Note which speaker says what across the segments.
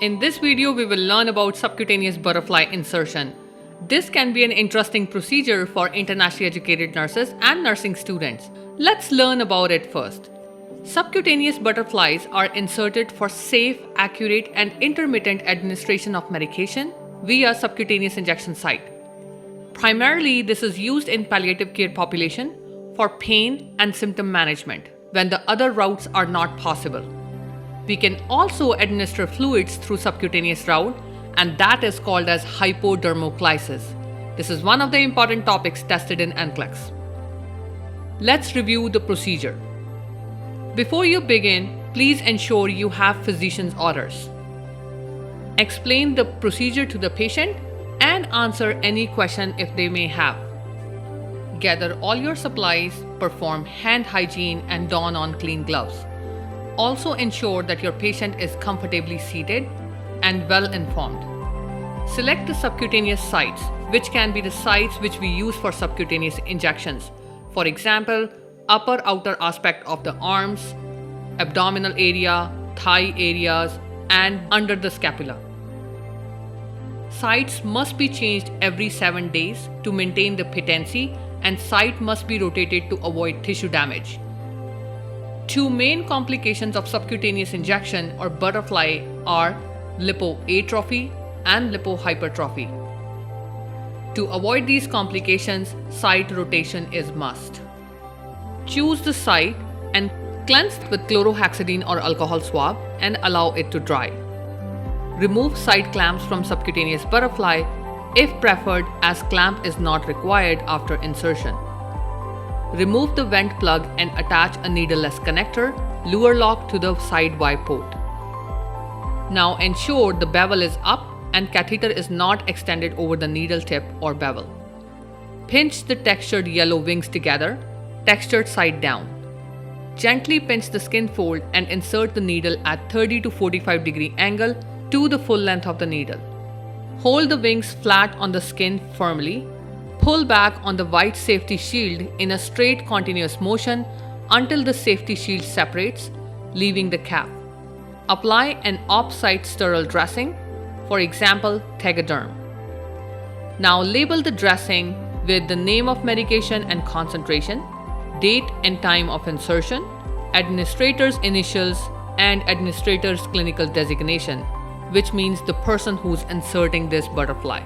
Speaker 1: In this video, we will learn about subcutaneous butterfly insertion. This can be an interesting procedure for internationally educated nurses and nursing students. Let's learn about it first. Subcutaneous butterflies are inserted for safe, accurate, and intermittent administration of medication via subcutaneous injection site. Primarily, this is used in palliative care population for pain and symptom management when the other routes are not possible. We can also administer fluids through subcutaneous route, and that is called as hypodermoclysis. This is one of the important topics tested in NCLEX. Let's review the procedure. Before you begin, please ensure you have physician's orders. Explain the procedure to the patient and answer any question if they may have. Gather all your supplies, perform hand hygiene, and don on clean gloves. Also ensure that your patient is comfortably seated and well informed. Select the subcutaneous sites, which can be the sites which we use for subcutaneous injections. For example, upper outer aspect of the arms, abdominal area, thigh areas, and under the scapula. Sites must be changed every 7 days to maintain the patency, and site must be rotated to avoid tissue damage. Two main complications of subcutaneous injection or butterfly are lipoatrophy and lipohypertrophy. To avoid these complications, site rotation is must. Choose the site and cleanse with chlorohexidine or alcohol swab and allow it to dry. Remove site clamps from subcutaneous butterfly if preferred, as clamp is not required after insertion. Remove the vent plug and attach a needleless connector, luer lock to the side Y port. Now ensure the bevel is up and catheter is not extended over the needle tip or bevel. Pinch the textured yellow wings together, textured side down. Gently pinch the skin fold and insert the needle at 30 to 45 degree angle to the full length of the needle. Hold the wings flat on the skin firmly. Pull back on the white safety shield in a straight continuous motion until the safety shield separates, leaving the cap. Apply an off-site sterile dressing, for example, Tegaderm. Now label the dressing with the name of medication and concentration, date and time of insertion, administrator's initials, and administrator's clinical designation, which means the person who's inserting this butterfly.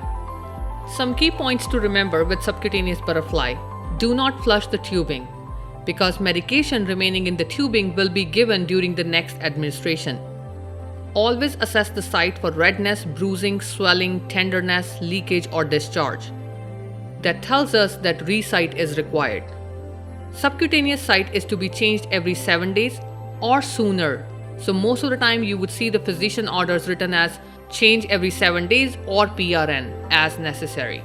Speaker 1: Some key points to remember with subcutaneous butterfly: do not flush the tubing, because medication remaining in the tubing will be given during the next administration. Always assess the site for redness, bruising, swelling, tenderness, leakage, or discharge. That tells us that re-site is required. Subcutaneous site is to be changed every 7 days or sooner. So most of the time you would see the physician orders written as change every 7 days or PRN as necessary.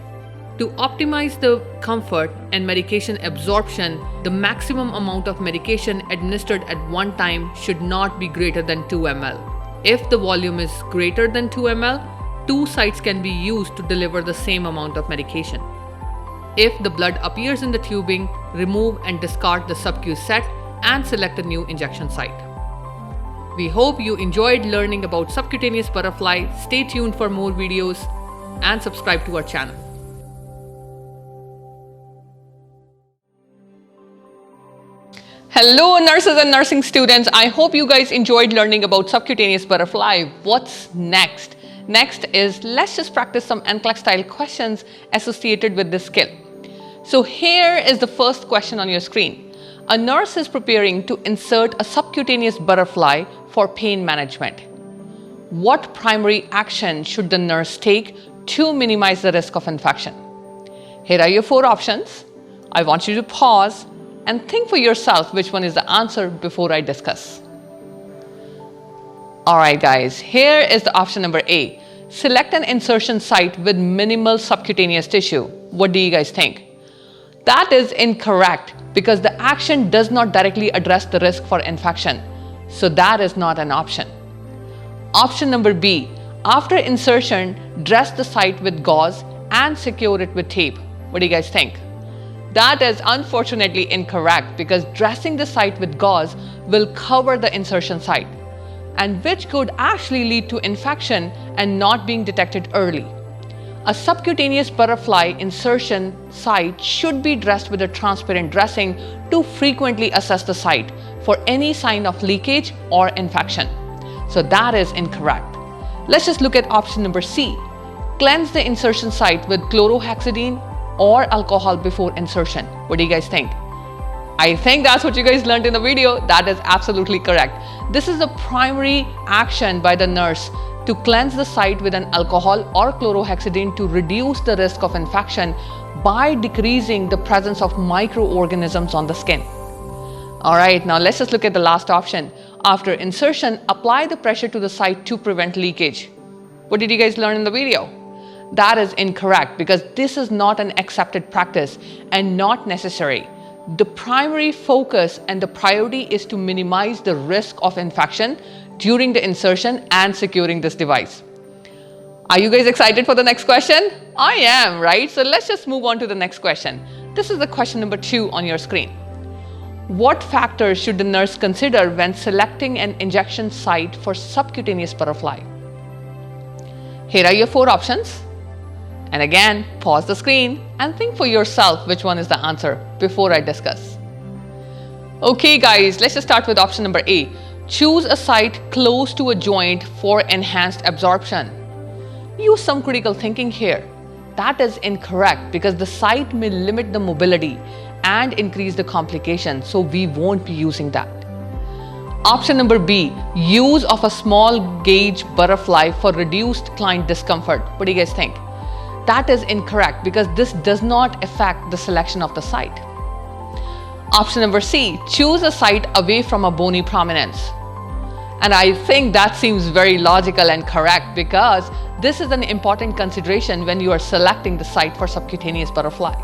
Speaker 1: To optimize the comfort and medication absorption, the maximum amount of medication administered at one time should not be greater than 2 ml. If the volume is greater than 2 ml, 2 sites can be used to deliver the same amount of medication. If the blood appears in the tubing, remove and discard the subcu set and select a new injection site. We hope you enjoyed learning about subcutaneous butterfly. Stay tuned for more videos and subscribe to our channel. Hello nurses and nursing students. I hope you guys enjoyed learning about subcutaneous butterfly. What's next? Next is let's just practice some NCLEX style questions associated with this skill. So here is the first question on your screen. A nurse is preparing to insert a subcutaneous butterfly for pain management. What primary action should the nurse take to minimize the risk of infection? Here are your 4 options. I want you to pause and think for yourself which one is the answer before I discuss. Alright guys, here is the option number A. Select an insertion site with minimal subcutaneous tissue. What do you guys think? That is incorrect, because the action does not directly address the risk for infection. So that is not an option. Option number B. After insertion, dress the site with gauze and secure it with tape. What do you guys think? That is unfortunately incorrect, because dressing the site with gauze will cover the insertion site. and which could actually lead to infection and not being detected early. A subcutaneous butterfly insertion site should be dressed with a transparent dressing to frequently assess the site for any sign of leakage or infection. So that is incorrect. Let's just look at option number C. Cleanse the insertion site with chlorohexidine or alcohol before insertion. What do you guys think? I think that's what you guys learned in the video. That is absolutely correct. This is the primary action by the nurse to cleanse the site with an alcohol or chlorohexidine to reduce the risk of infection by decreasing the presence of microorganisms on the skin. Alright, now let's just look at the last option. After insertion, apply the pressure to the site to prevent leakage. What did you guys learn in the video? That is incorrect because this is not an accepted practice and not necessary. The primary focus and the priority is to minimize the risk of infection during the insertion and securing this device. Are you guys excited for the next question? I am, right? So let's just move on to the next question. This is the question number 2 on your screen. What factors should the nurse consider when selecting an injection site for subcutaneous butterfly? Here are your 4 options. And again, pause the screen and think for yourself which one is the answer before I discuss. Okay guys, let's just start with option number A. Choose a site close to a joint for enhanced absorption. Use some critical thinking here. That is incorrect because the site may limit the mobility and increase the complication, so we won't be using that. Option number B. Use of a small gauge butterfly for reduced client discomfort. What do you guys think? That is incorrect because this does not affect the selection of the site. Option number C. Choose a site away from a bony prominence. And I think that seems very logical and correct because this is an important consideration when you are selecting the site for subcutaneous butterfly.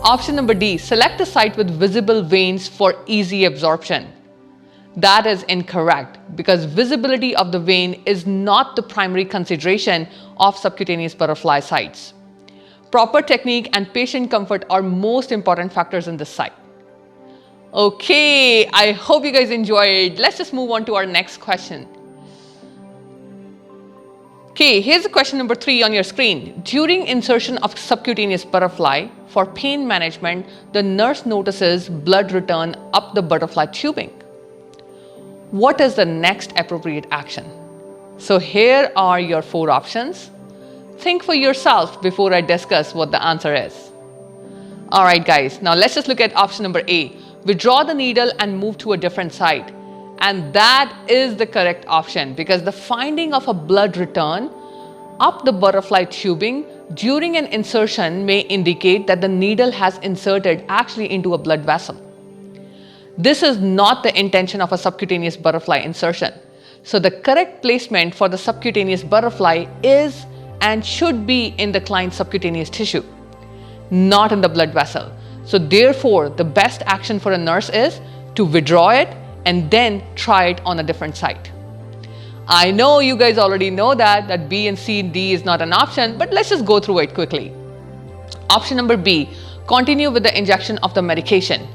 Speaker 1: Option number D. Select a site with visible veins for easy absorption. That is incorrect because visibility of the vein is not the primary consideration of subcutaneous butterfly sites. Proper technique and patient comfort are most important factors in this site. Okay, I hope you guys enjoyed. Let's just move on to our next question. Okay, here's the question number 3 on your screen. During insertion of subcutaneous butterfly, for pain management, the nurse notices blood return up the butterfly tubing. What is the next appropriate action? So here are your 4 options. Think for yourself before I discuss what the answer is. Alright guys, now let's just look at option number A. Withdraw the needle and move to a different site. And that is the correct option because the finding of a blood return up the butterfly tubing during an insertion may indicate that the needle has inserted actually into a blood vessel. This is not the intention of a subcutaneous butterfly insertion. So the correct placement for the subcutaneous butterfly is and should be in the client's subcutaneous tissue, not in the blood vessel. So therefore, the best action for a nurse is to withdraw it and then try it on a different site. I know you guys already know that B and C and D is not an option, but let's just go through it quickly. Option number B, continue with the injection of the medication.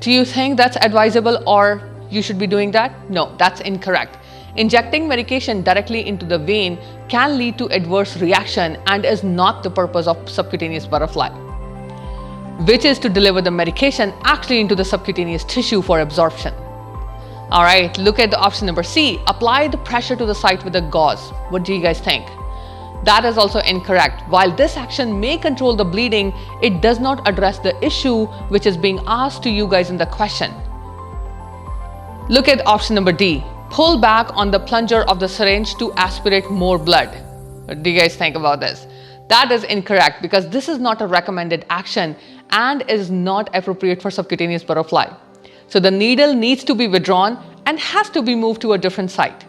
Speaker 1: Do you think that's advisable or you should be doing that? No, that's incorrect. Injecting medication directly into the vein can lead to adverse reaction and is not the purpose of subcutaneous butterfly, which is to deliver the medication actually into the subcutaneous tissue for absorption. Alright, look at the option number C. Apply the pressure to the site with a gauze. What do you guys think? That is also incorrect. While this action may control the bleeding, it does not address the issue which is being asked to you guys in the question. Look at option number D. Pull back on the plunger of the syringe to aspirate more blood. What do you guys think about this? That is incorrect because this is not a recommended action and is not appropriate for subcutaneous butterfly. So the needle needs to be withdrawn and has to be moved to a different site.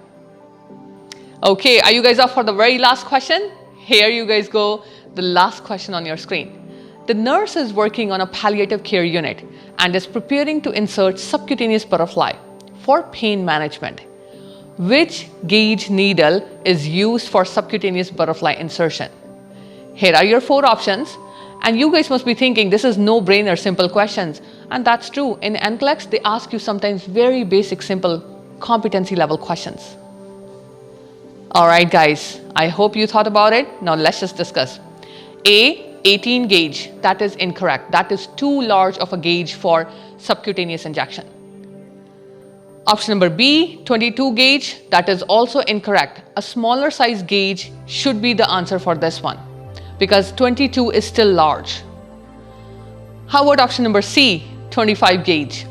Speaker 1: Okay, are you guys up for the very last question? Here you guys go, the last question on your screen. The nurse is working on a palliative care unit and is preparing to insert subcutaneous butterfly for pain management. Which gauge needle is used for subcutaneous butterfly insertion? Here are your 4 options. And you guys must be thinking this is no-brainer simple questions. And that's true. In NCLEX, they ask you sometimes very basic simple competency level questions. Alright guys, I hope you thought about it. Now let's just discuss. A, 18 gauge, that is incorrect. That is too large of a gauge for subcutaneous injection. Option number B, 22 gauge, that is also incorrect. A smaller size gauge should be the answer for this one because 22 is still large. How about option number C, 25 gauge?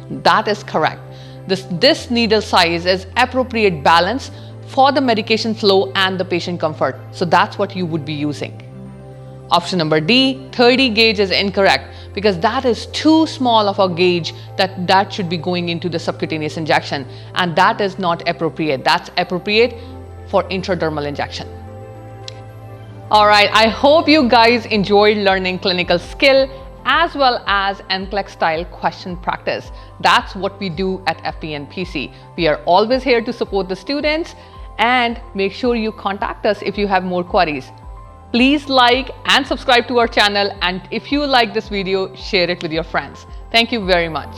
Speaker 1: That is correct. This needle size is appropriate balance for the medication flow and the patient comfort. So that's what you would be using. Option number D, 30 gauge is incorrect because that is too small of a gauge that should be going into the subcutaneous injection, and that is not appropriate. That's appropriate for intradermal injection. Alright, I hope you guys enjoyed learning clinical skill as well as NCLEX style question practice. That's what we do at FPNPC. We are always here to support the students, and make sure you contact us if you have more queries. Please like and subscribe to our channel, and if you like this video, share it with your friends. Thank you very much.